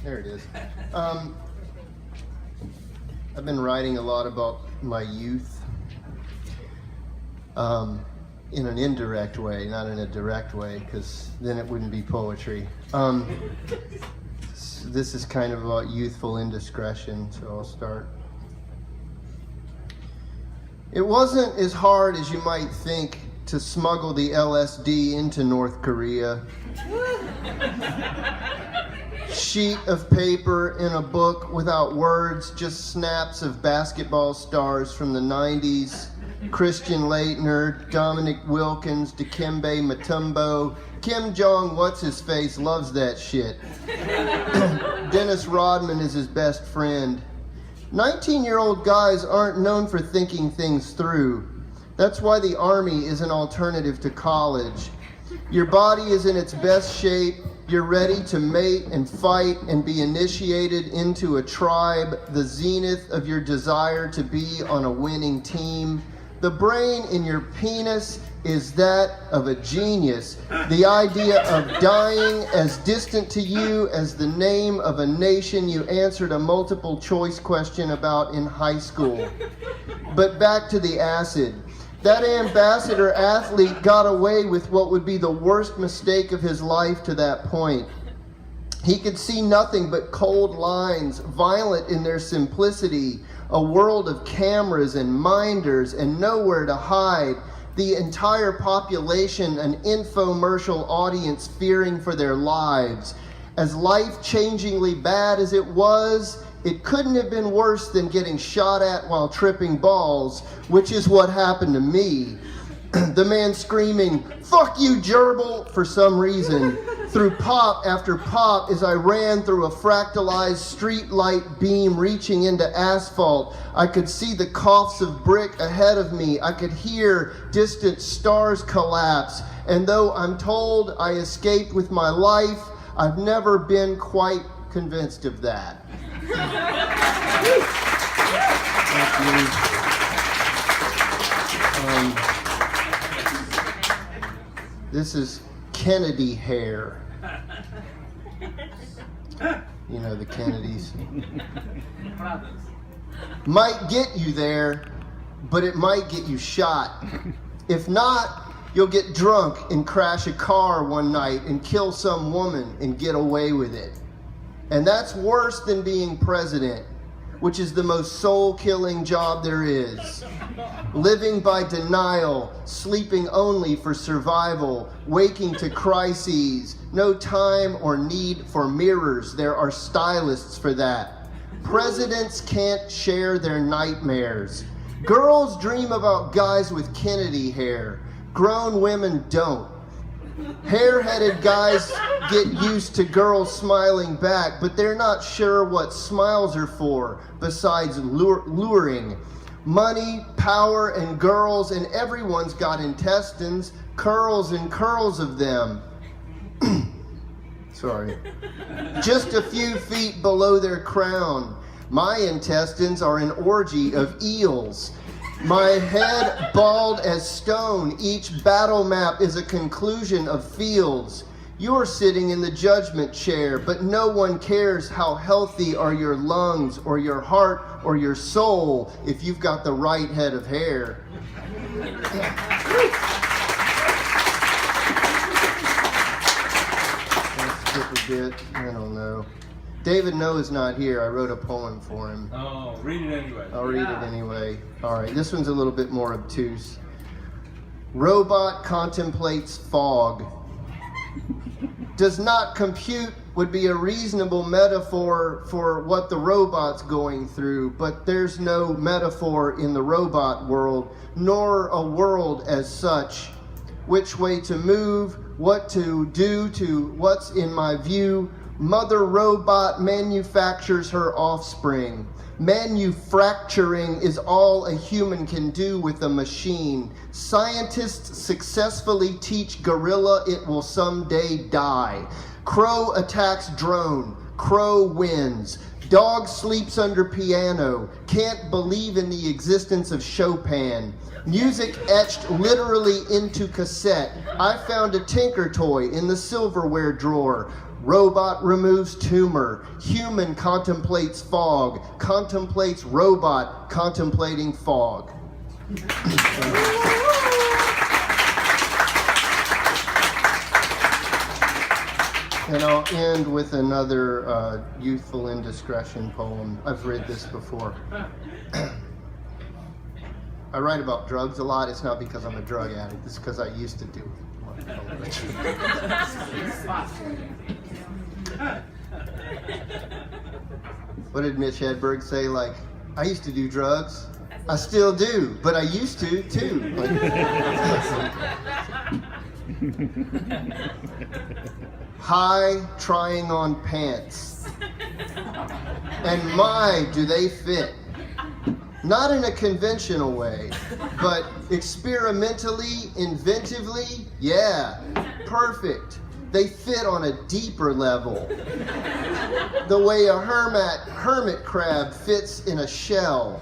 There it is. I've been writing a lot about my youth in an indirect way, not in a direct way, because then it wouldn't be poetry. This is kind of about youthful indiscretion, so I'll start. It wasn't as hard as you might think to smuggle the LSD into North Korea. Sheet of paper in a book without words, just snaps of basketball stars from the 90s. Christian Laettner, Dominic Wilkins, Dikembe Mutombo, Kim Jong what's-his-face loves that shit. Dennis Rodman is his best friend. 19-year-old guys aren't known for thinking things through. That's why the Army is an alternative to college. Your body is in its best shape. You're ready to mate and fight and be initiated into a tribe, the zenith of your desire to be on a winning team. The brain in your penis is that of a genius. The idea of dying as distant to you as the name of a nation you answered a multiple choice question about in high school. But back to the acid. That ambassador athlete got away with what would be the worst mistake of his life to that point. He could see nothing but cold lines, violent in their simplicity, a world of cameras and minders and nowhere to hide, the entire population an infomercial audience fearing for their lives. As life-changingly bad as it was, it couldn't have been worse than getting shot at while tripping balls, which is what happened to me. The man screaming, "Fuck you, gerbil," for some reason, through pop after pop as I ran through a fractalized street light beam reaching into asphalt. I could see the coughs of brick ahead of me. I could hear distant stars collapse. And though I'm told I escaped with my life, I've never been quite convinced of that. Thank you. This is Kennedy hair. You know, the Kennedys. Might get you there, but it might get you shot. If not, you'll get drunk and crash a car one night and kill some woman and get away with it. And that's worse than being president, which is the most soul-killing job there is. Living by denial, sleeping only for survival, waking to crises, no time or need for mirrors. There are stylists for that. Presidents can't share their nightmares. Girls dream about guys with Kennedy hair. Grown women don't. Hair-headed guys get used to girls smiling back, but they're not sure what smiles are for, besides luring. Money, power, and girls, and everyone's got intestines, curls and curls of them. Sorry. Just a few feet below their crown. My intestines are an orgy of eels. My head bald as stone. Each battle map is a conclusion of fields. You're sitting in the judgment chair, but no one cares how healthy are your lungs or your heart or your soul if you've got the right head of hair. Let's skip a bit. I don't know. David Noah's not here. I wrote a poem for him. Oh, read it anyway. I'll read it anyway. All right, this one's a little bit more obtuse. Robot contemplates fog. Does not compute would be a reasonable metaphor for what the robot's going through, but there's no metaphor in the robot world, nor a world as such. Which way to move, what to do to what's in my view. Mother robot manufactures her offspring. Manufacturing is all a human can do with a machine. Scientists successfully teach gorilla it will someday die. Crow attacks drone. Crow wins. Dog sleeps under piano. Can't believe in the existence of Chopin. Music etched literally into cassette. I found a Tinker toy in the silverware drawer. Robot removes tumor. Human contemplates fog. Contemplates robot contemplating fog. And I'll end with another youthful indiscretion poem. I've read this before. I write about drugs a lot. It's not because I'm a drug addict. It's because I used to do it. What did Mitch Hedberg say? Like, I used to do drugs. I still do, but I used to too. High trying on pants. And my, do they fit. Not in a conventional way, but experimentally, inventively, yeah, perfect. They fit on a deeper level. The way a hermit crab fits in a shell.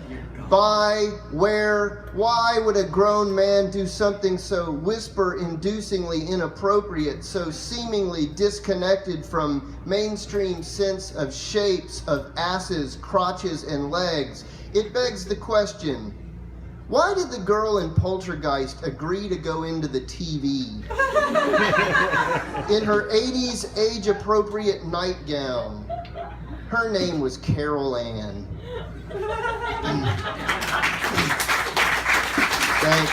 Buy, wear, why would a grown man do something so whisper-inducingly inappropriate, so seemingly disconnected from mainstream sense of shapes of asses, crotches, and legs? It begs the question, why did the girl in Poltergeist agree to go into the TV? In her 80s age-appropriate nightgown. Her name was Carol Ann. Thanks.